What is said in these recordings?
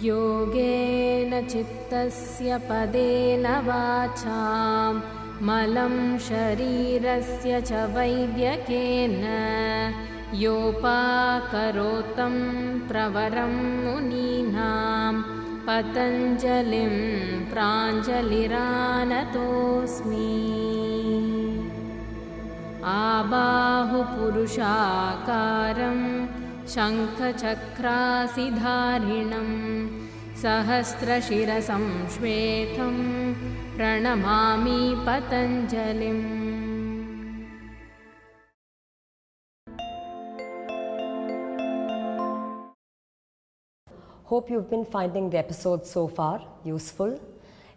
योगेन चित्तस्य पदेन वाचां मलं शरीरस्य च वैद्यकेन योपाकरोतं प्रवरं मुनीनां पतञ्जलिं प्राञ्जलिरानतोऽस्मि। आबाहुपुरुषाकारं शङ्खचक्रासिधारिणं सहस्रशिरसं श्वेतं प्रणमामि पतञ्जलिम्। Hope you've been finding the episode so far useful.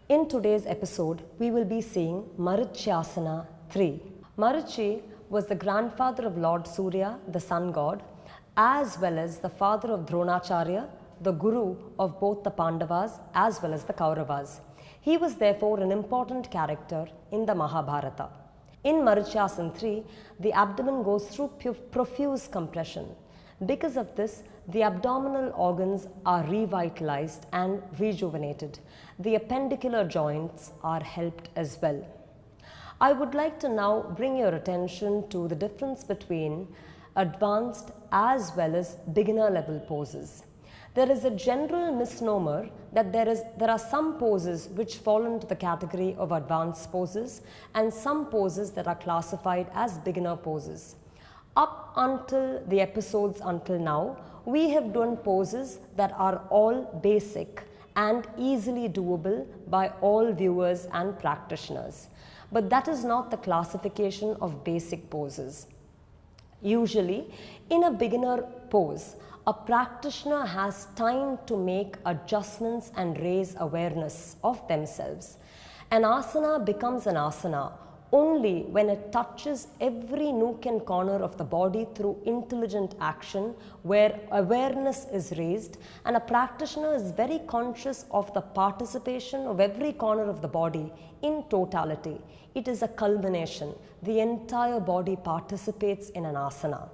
In today's episode, we will be seeing Marichyasana 3. Marichi was the grandfather of Lord Surya, the sun god, as well as the father of Dronacharya, the guru of both the Pandavas as well as the Kauravas. He was therefore an important character in the Mahabharata. In Marichyasana 3, the abdomen goes through profuse compression. Because of this, the abdominal organs are revitalized and rejuvenated. The appendicular joints are helped as well. I would like to now bring your attention to the difference between advanced as well as beginner level poses. There is a general misnomer that there are some poses which fall into the category of advanced poses and some poses that are classified as beginner poses. Up until the episodes until now, we have done poses that are all basic and easily doable by all viewers and practitioners. But that is not the classification of basic poses. Usually, in a beginner pose, a practitioner has time to make adjustments and raise awareness of themselves. An asana becomes an asana only when it touches every nook and corner of the body through intelligent action, where awareness is raised and a practitioner is very conscious of the participation of every corner of the body in totality. It is a culmination. The entire body participates in an asana.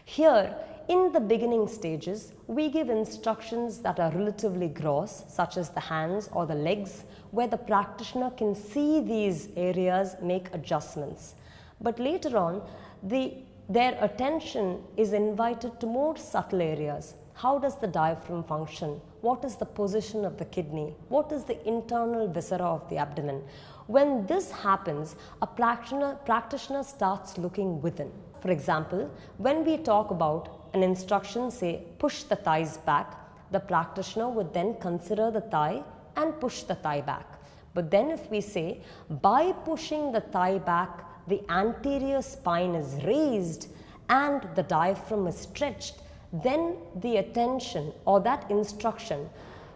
Here, in the beginning stages, we give instructions that are relatively gross, such as the hands or the legs, where the practitioner can see these areas, make adjustments. But later on, their attention is invited to more subtle areas. How does the diaphragm function? What is the position of the kidney? What is the internal viscera of the abdomen? When this happens, a practitioner starts looking within. For example, when we talk about an instruction, say push the thighs back, the practitioner would then consider the thigh and push the thigh back. But then if we say by pushing the thigh back, the anterior spine is raised and the diaphragm is stretched, then the attention or that instruction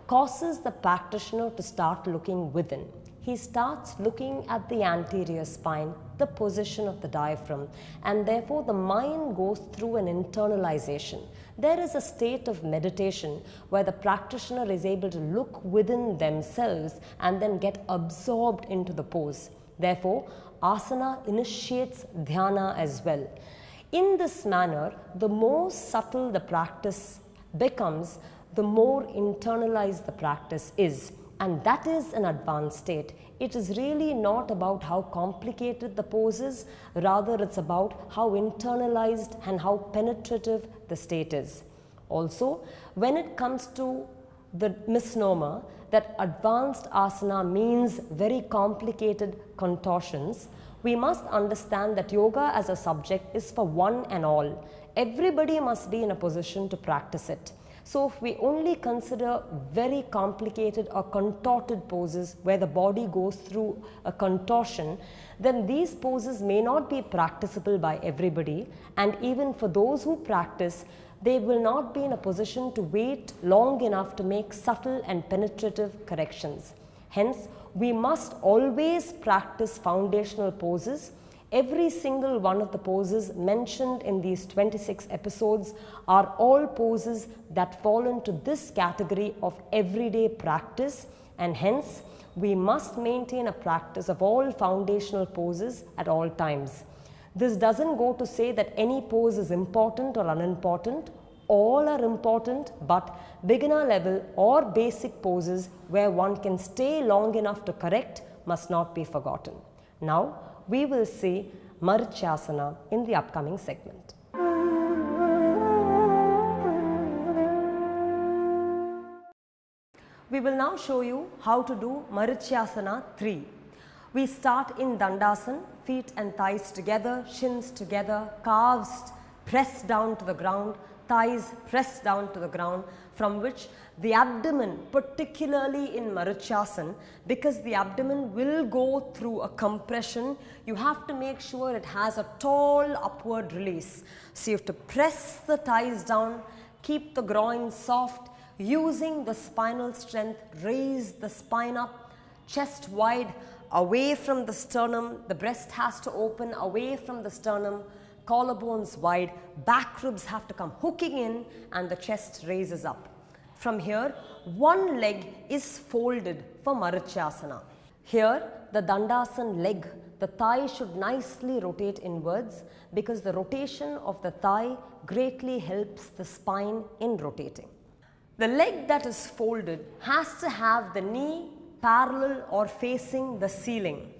causes the practitioner to start looking within. He starts looking at the anterior spine, the position of the diaphragm, and therefore the mind goes through an internalization. There is a state of meditation where the practitioner is able to look within themselves and then get absorbed into the pose. Therefore, asana initiates dhyana as well. In this manner, the more subtle the practice becomes, the more internalized the practice is. And that is an advanced state. It is really not about how complicated the pose is, rather it's about how internalized and how penetrative the state is. Also, when it comes to the misnomer that advanced asana means very complicated contortions, we must understand that yoga as a subject is for one and all. Everybody must be in a position to practice it. So if we only consider very complicated or contorted poses where the body goes through a contortion, then these poses may not be practicable by everybody, and even for those who practice, they will not be in a position to wait long enough to make subtle and penetrative corrections. Hence, we must always practice foundational poses. Every single one of the poses mentioned in these 26 episodes are all poses that fall into this category of everyday practice, and hence we must maintain a practice of all foundational poses at all times. This doesn't go to say that any pose is important or unimportant. All are important, but beginner level or basic poses where one can stay long enough to correct must not be forgotten. Now we will see Marichyasana in the upcoming segment. We will now show you how to do Marichyasana 3. We start in Dandasana, feet and thighs together, shins together, calves pressed down to the ground, thighs pressed down to the ground, from which the abdomen, particularly in Marichyasana, because the abdomen will go through a compression, you have to make sure it has a tall upward release. So you have to press the thighs down, keep the groin soft, using the spinal strength, raise the spine up, chest wide, away from the sternum, the breast has to open away from the sternum, collarbones wide, back ribs have to come hooking in and the chest raises up. From here, one leg is folded for Marichyasana. Here, the Dandasana leg, the thigh should nicely rotate inwards because the rotation of the thigh greatly helps the spine in rotating. The leg that is folded has to have the knee parallel or facing the ceiling.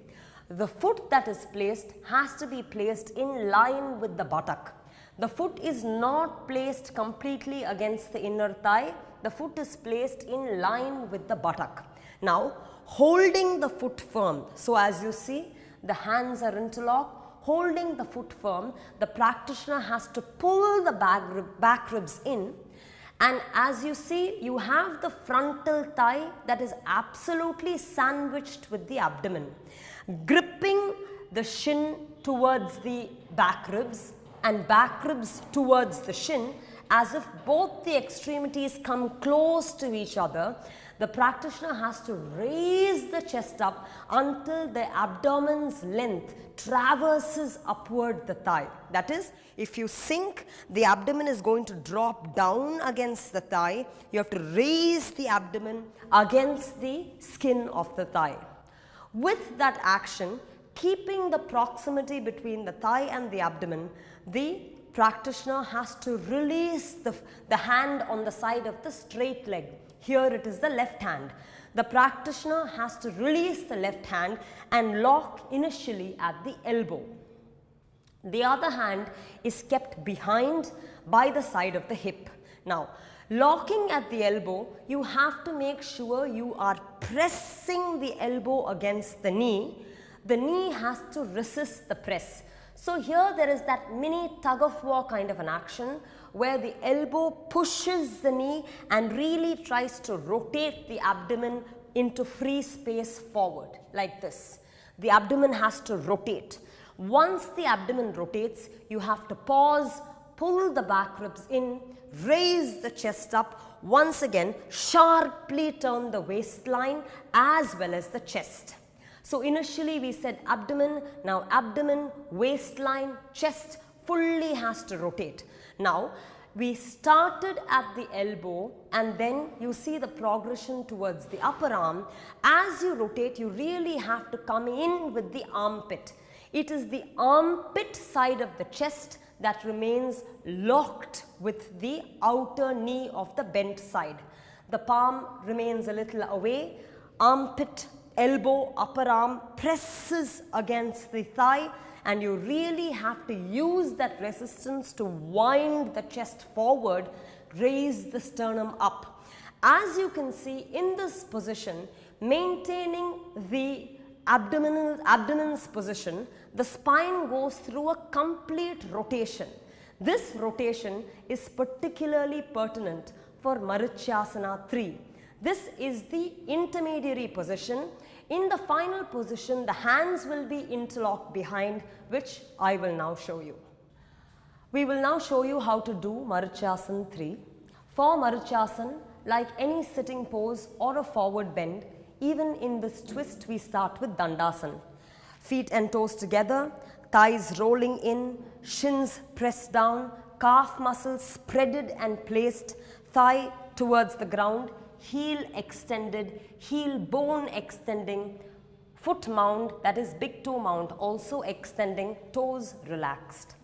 The foot that is placed has to be placed in line with the buttock. The foot is not placed completely against the inner thigh. The foot is placed in line with the buttock. Now, holding the foot firm. So as you see, the hands are interlocked. Holding the foot firm, the practitioner has to pull the back ribs in. And as you see, you have the frontal thigh that is absolutely sandwiched with the abdomen, gripping the shin towards the back ribs and back ribs towards the shin, as if both the extremities come close to each other. The practitioner has to raise the chest up until the abdomen's length traverses upward the thigh. That is, if you sink, the abdomen is going to drop down against the thigh. You have to raise the abdomen against the skin of the thigh. With that action, keeping the proximity between the thigh and the abdomen, the practitioner has to release the hand on the side of the straight leg. Here it is the left hand. The practitioner has to release the left hand and lock initially at the elbow. The other hand is kept behind by the side of the hip. Now, locking at the elbow, you have to make sure you are pressing the elbow against the knee. The knee has to resist the press. So here there is that mini tug of war kind of an action where the elbow pushes the knee and really tries to rotate the abdomen into free space forward like this. The abdomen has to rotate. Once the abdomen rotates, you have to pause, pull the back ribs in, raise the chest up, once again sharply turn the waistline as well as the chest. So initially we said abdomen, now abdomen, waistline, chest fully has to rotate. Now we started at the elbow and then you see the progression towards the upper arm. As you rotate, you really have to come in with the armpit. It is the armpit side of the chest that remains locked with the outer knee of the bent side. The palm remains a little away, armpit, elbow, upper arm presses against the thigh, and you really have to use that resistance to wind the chest forward, raise the sternum up. As you can see in this position, maintaining the abdomen's position, the spine goes through a complete rotation. This rotation is particularly pertinent for Marichyasana 3. This is the intermediary position. In the final position, the hands will be interlocked behind, which I will now show you. We will now show you how to do Marichyasana 3. For Marichyasana, like any sitting pose or a forward bend, even in this twist, we start with Dandasana. Feet and toes together, thighs rolling in, shins pressed down, calf muscles spreaded and placed, thigh towards the ground, heel extended, heel bone extending, Foot mound, that is big toe mound, also extending, toes relaxed.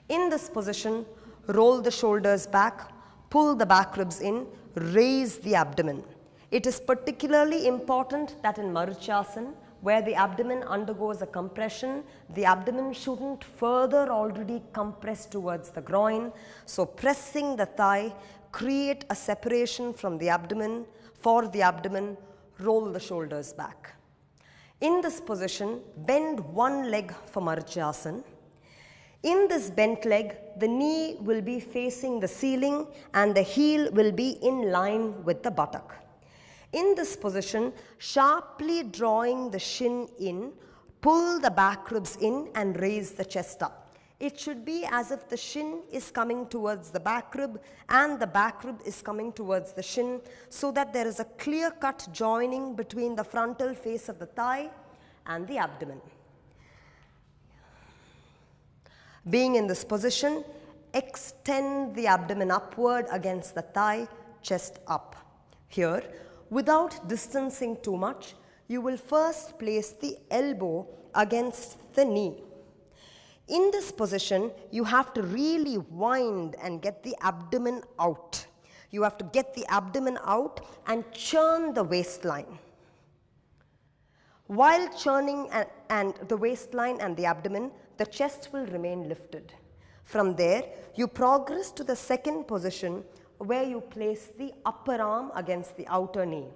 In this position, roll the shoulders back, pull the back ribs in, raise the abdomen. It is particularly important that in Marichyasana, where the abdomen undergoes a compression, the abdomen shouldn't further already compress towards the groin. So pressing the thigh, create a separation from the abdomen. For the abdomen, roll the shoulders back. In this position, bend one leg for Marichyasana. In this bent leg, the knee will be facing the ceiling and the heel will be in line with the buttock. In this position, sharply drawing the shin in, pull the back ribs in and raise the chest up. It should be as if the shin is coming towards the back rib and the back rib is coming towards the shin, so that there is a clear-cut joining between the frontal face of the thigh and the abdomen. Being in this position, extend the abdomen upward against the thigh, chest up. Here, without distancing too much, you will first place the elbow against the knee. In this position, you have to really wind and get the abdomen out. You have to get the abdomen out and churn the waistline. While churning and the waistline and the abdomen, the chest will remain lifted. From there, you progress to the second position, where you place the upper arm against the outer knee.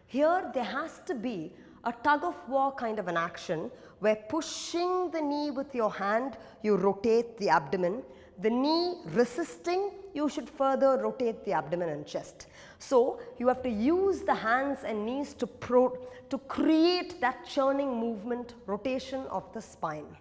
Here there has to be a tug of war kind of an action, where pushing the knee with your hand, you rotate the abdomen. The knee resisting, you should further rotate the abdomen and chest. So you have to use the hands and knees to create that churning movement, rotation of the spine.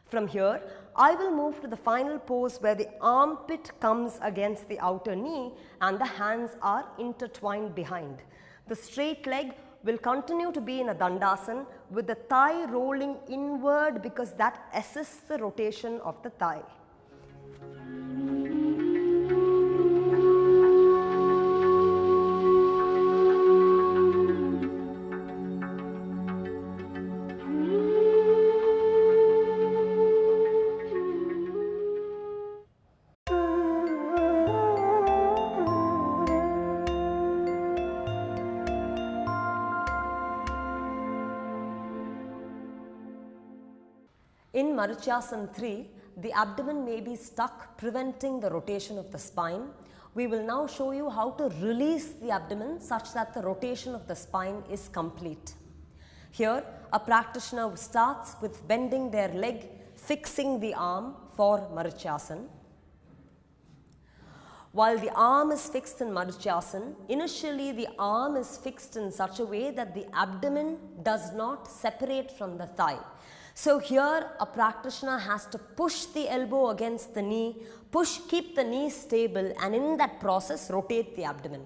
From here, I will move to the final pose, where the armpit comes against the outer knee and the hands are intertwined behind. The straight leg will continue to be in a Dandasana with the thigh rolling inward, because that assists the rotation of the thigh. In Marichyasana 3, the abdomen may be stuck, preventing the rotation of the spine. We will now show you how to release the abdomen such that the rotation of the spine is complete. Here, a practitioner starts with bending their leg, fixing the arm for Marichyasana. While the arm is fixed in Marichyasana, initially the arm is fixed in such a way that the abdomen does not separate from the thigh. So here a practitioner has to push the elbow against the knee, keep the knee stable, and in that process rotate the abdomen.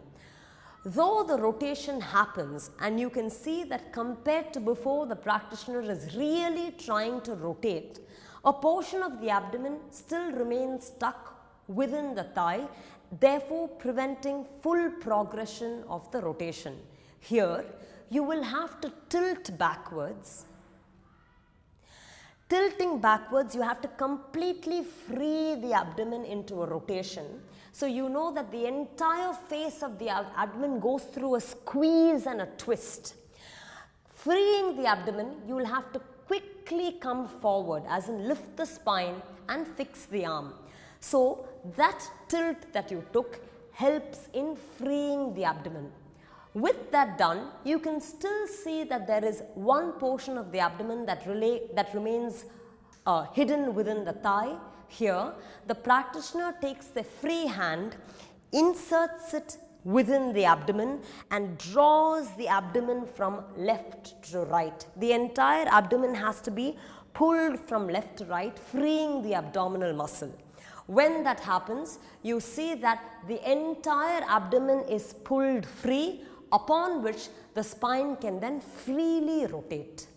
Though the rotation happens, and you can see that compared to before, the practitioner is really trying to rotate, a portion of the abdomen still remains stuck within the thigh, therefore preventing full progression of the rotation. Here you will have to tilt backwards. Tilting backwards, you have to completely free the abdomen into a rotation. So you know that the entire face of the abdomen goes through a squeeze and a twist. Freeing the abdomen, you will have to quickly come forward, as in lift the spine and fix the arm. So that tilt that you took helps in freeing the abdomen. With that done, you can still see that there is one portion of the abdomen that remains hidden within the thigh. Here, the practitioner takes the free hand, inserts it within the abdomen and draws the abdomen from left to right. The entire abdomen has to be pulled from left to right, freeing the abdominal muscle. When that happens, you see that the entire abdomen is pulled free, upon which the spine can then freely rotate.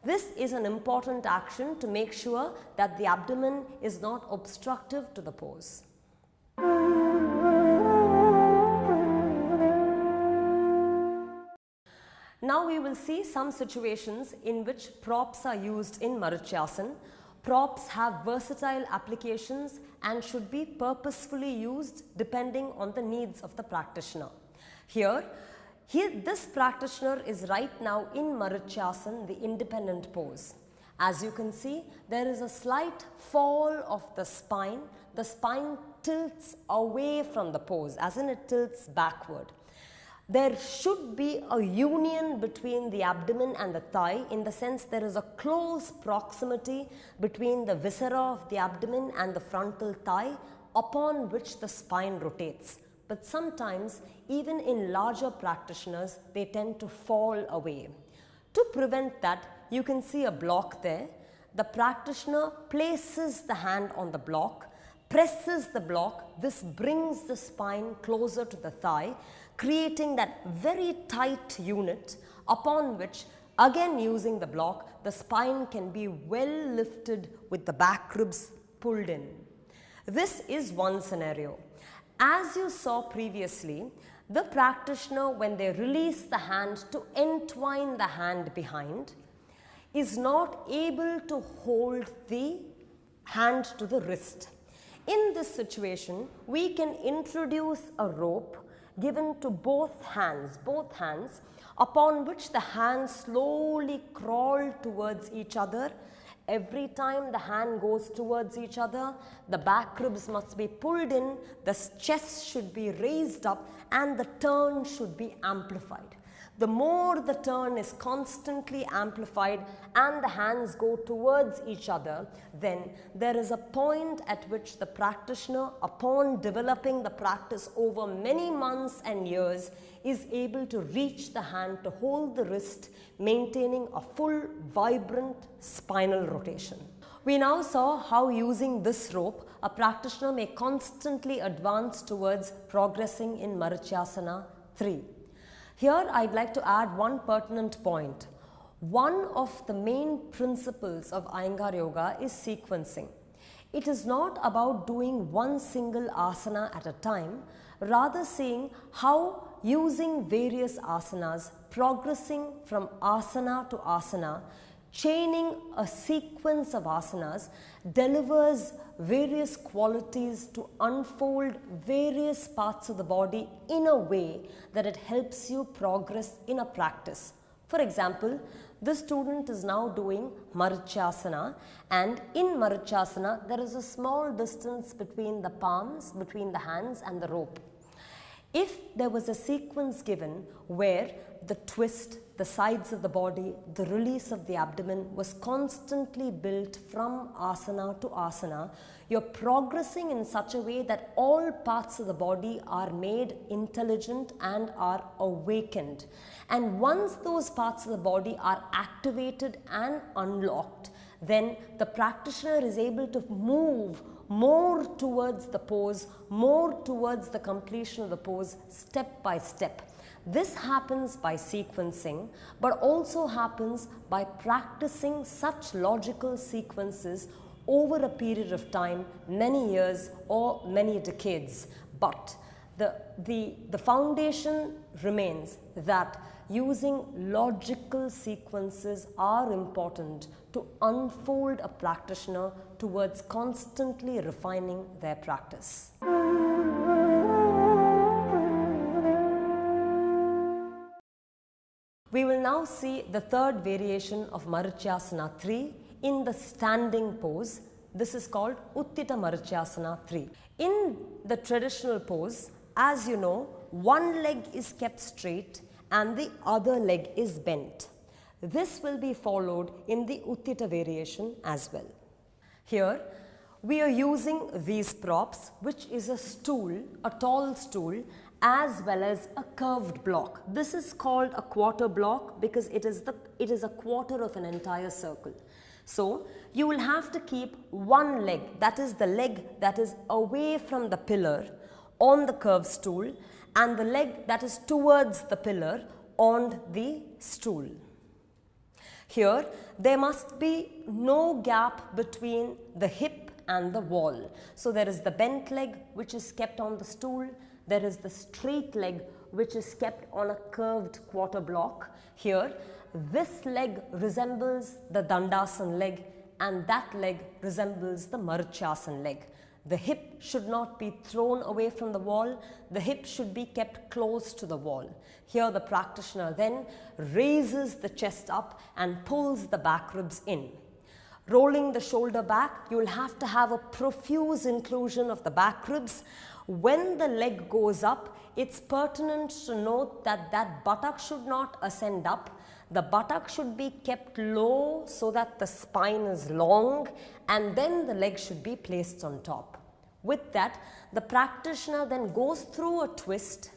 This is an important action to make sure that the abdomen is not obstructive to the pose. Now we will see some situations in which props are used in Marichyasana. Props have versatile applications and should be purposefully used depending on the needs of the practitioner. Here this practitioner is right now in Marichyasana, the independent pose. As you can see, there is a slight fall of the spine. The spine tilts away from the pose, as in it tilts backward. There should be a union between the abdomen and the thigh, in the sense there is a close proximity between the viscera of the abdomen and the frontal thigh upon which the spine rotates. But sometimes, even in larger practitioners, they tend to fall away. To prevent that, you can see a block there. The practitioner places the hand on the block, presses the block. This brings the spine closer to the thigh, creating that very tight unit upon which, again using the block, the spine can be well lifted with the back ribs pulled in. This is one scenario. As you saw previously, the practitioner, when they release the hand to entwine the hand behind, is not able to hold the hand to the wrist. In this situation, we can introduce a rope given to both hands, upon which the hands slowly crawl towards each other. Every time the hand goes towards each other, the back ribs must be pulled in, the chest should be raised up, and the turn should be amplified. The more the turn is constantly amplified and the hands go towards each other, then there is a point at which the practitioner, upon developing the practice over many months and years, is able to reach the hand to hold the wrist, maintaining a full, vibrant spinal rotation. We now saw how, using this rope, a practitioner may constantly advance towards progressing in Marichyasana 3. Here I'd like to add one pertinent point. One of the main principles of Iyengar Yoga is sequencing. It is not about doing one single asana at a time, rather seeing how, using various asanas, progressing from asana to asana, chaining a sequence of asanas, delivers various qualities to unfold various parts of the body in a way that it helps you progress in a practice. For example, this student is now doing Marichyasana, and in Marichyasana there is a small distance between the palms, between the hands and the rope. If there was a sequence given where the twist, the sides of the body, the release of the abdomen was constantly built from asana to asana, you're progressing in such a way that all parts of the body are made intelligent and are awakened. And once those parts of the body are activated and unlocked, then the practitioner is able to move more towards the pose, more towards the completion of the pose, step by step. This happens by sequencing, but also happens by practicing such logical sequences over a period of time, many years or many decades. But the foundation remains that using logical sequences are important to unfold a practitioner towards constantly refining their practice. We will now see the third variation of Marichyasana 3 in the standing pose. This is called Uttita Marichyasana 3. In the traditional pose, as you know, one leg is kept straight and the other leg is bent. This will be followed in the Uttita variation as well. Here, we are using these props, which is a stool, a tall stool, as well as a curved block. This is called a quarter block because it is a quarter of an entire circle. So you will have to keep one leg, that is the leg that is away from the pillar, on the curved stool, and the leg that is towards the pillar on the stool. Here, there must be no gap between the hip and the wall. So there is the bent leg which is kept on the stool, there is the straight leg which is kept on a curved quarter block. Here, this leg resembles the Dandasana leg and that leg resembles the Marichyasana leg. The hip should not be thrown away from the wall. The hip should be kept close to the wall. Here the practitioner then raises the chest up and pulls the back ribs in. Rolling the shoulder back, you will have to have a profuse inclusion of the back ribs. When the leg goes up, it's pertinent to note that that buttock should not ascend up. The buttock should be kept low so that the spine is long, and then the leg should be placed on top. With that, the practitioner then goes through a twist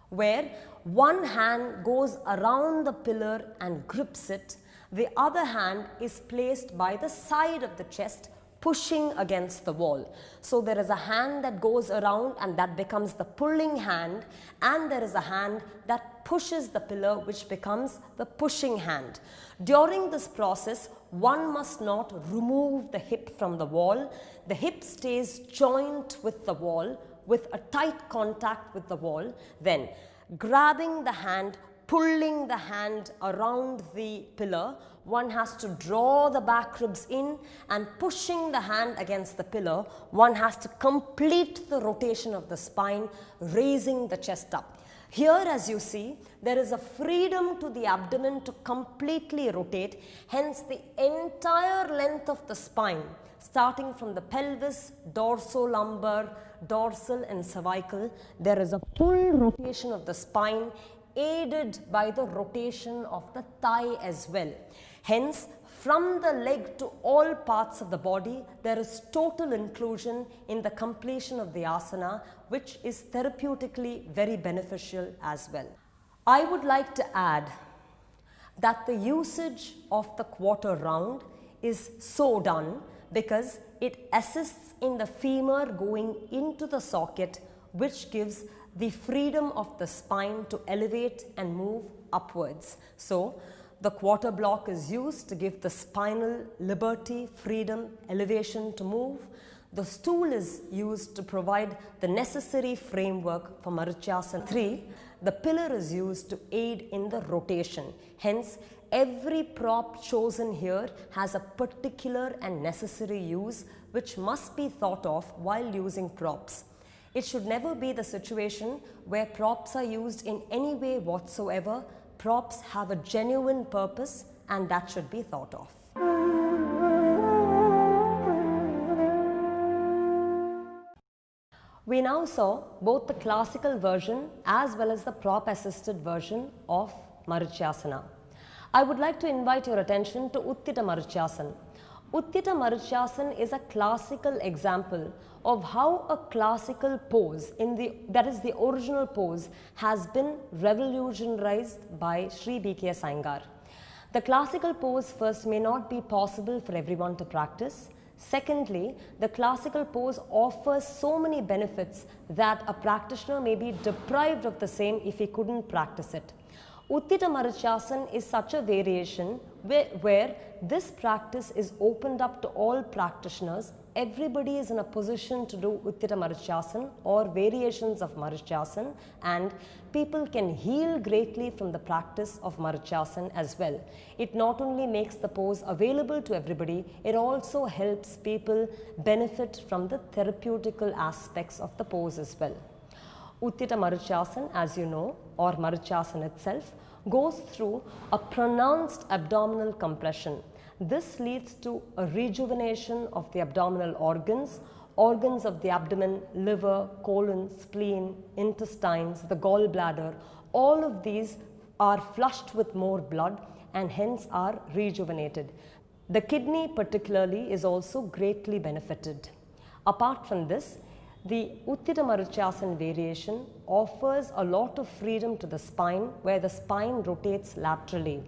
where one hand goes around the pillar and grips it. The other hand is placed by the side of the chest, pushing against the wall. So there is a hand that goes around and that becomes the pulling hand, and there is a hand that pushes the pillar, which becomes the pushing hand. During this process, one must not remove the hip from the wall. The hip stays joint with the wall with a tight contact with the wall. Then grabbing the hand, pulling the hand around the pillar, one has to draw the back ribs in, and pushing the hand against the pillar, one has to complete the rotation of the spine, raising the chest up. Here, as you see, there is a freedom to the abdomen to completely rotate, hence the entire length of the spine, starting from the pelvis, dorsolumbar, dorsal and cervical, there is a full rotation of the spine, aided by the rotation of the thigh as well. Hence, from the leg to all parts of the body, there is total inclusion in the completion of the asana, which is therapeutically very beneficial as well. I would like to add that the usage of the quarter round is so done because it assists in the femur going into the socket, which gives the freedom of the spine to elevate and move upwards. So, the quarter block is used to give the spinal liberty, freedom, elevation to move. The stool is used to provide the necessary framework for Marichyasana 3. The pillar is used to aid in the rotation. Hence, every prop chosen here has a particular and necessary use which must be thought of while using props. It should never be the situation where props are used in any way whatsoever. Props have a genuine purpose, and that should be thought of. We now saw both the classical version as well as the prop assisted version of Marichyasana. I would like to invite your attention to Uttita Marichyasana. Uttita Marichyasana is a classical example of how a classical pose, that is the original pose, has been revolutionized by Sri B.K. Iyengar. The classical pose first may not be possible for everyone to practice. Secondly, the classical pose offers so many benefits that a practitioner may be deprived of the same if he couldn't practice it. Uttita Marichyasana is such a variation where this practice is opened up to all practitioners. Everybody is in a position to do Uttita Marichyasana or variations of Marichyasana, and people can heal greatly from the practice of Marichyasana as well. It not only makes the pose available to everybody, it also helps people benefit from the therapeutical aspects of the pose as well. Uttita Marichyasana, as you know, or Marichyasana itself, goes through a pronounced abdominal compression. This leads to a rejuvenation of the abdominal organs of the abdomen, liver, colon, spleen, intestines, the gallbladder. All of these are flushed with more blood and hence are rejuvenated. The kidney particularly is also greatly benefited. Apart from this, the Uttita Marichyasana variation offers a lot of freedom to the spine, where the spine rotates laterally.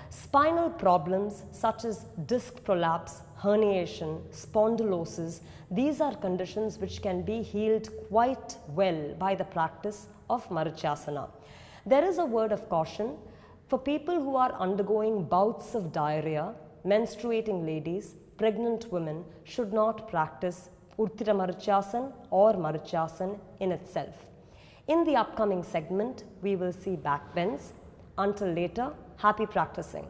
Spinal problems such as disc prolapse, herniation, spondylosis, these are conditions which can be healed quite well by the practice of Marichyasana. There is a word of caution for people who are undergoing bouts of diarrhea. Menstruating ladies, pregnant women should not practice Uttira Marichyasana or Marichyasana in itself. In the upcoming segment, we will see back bends. Until later, happy practicing.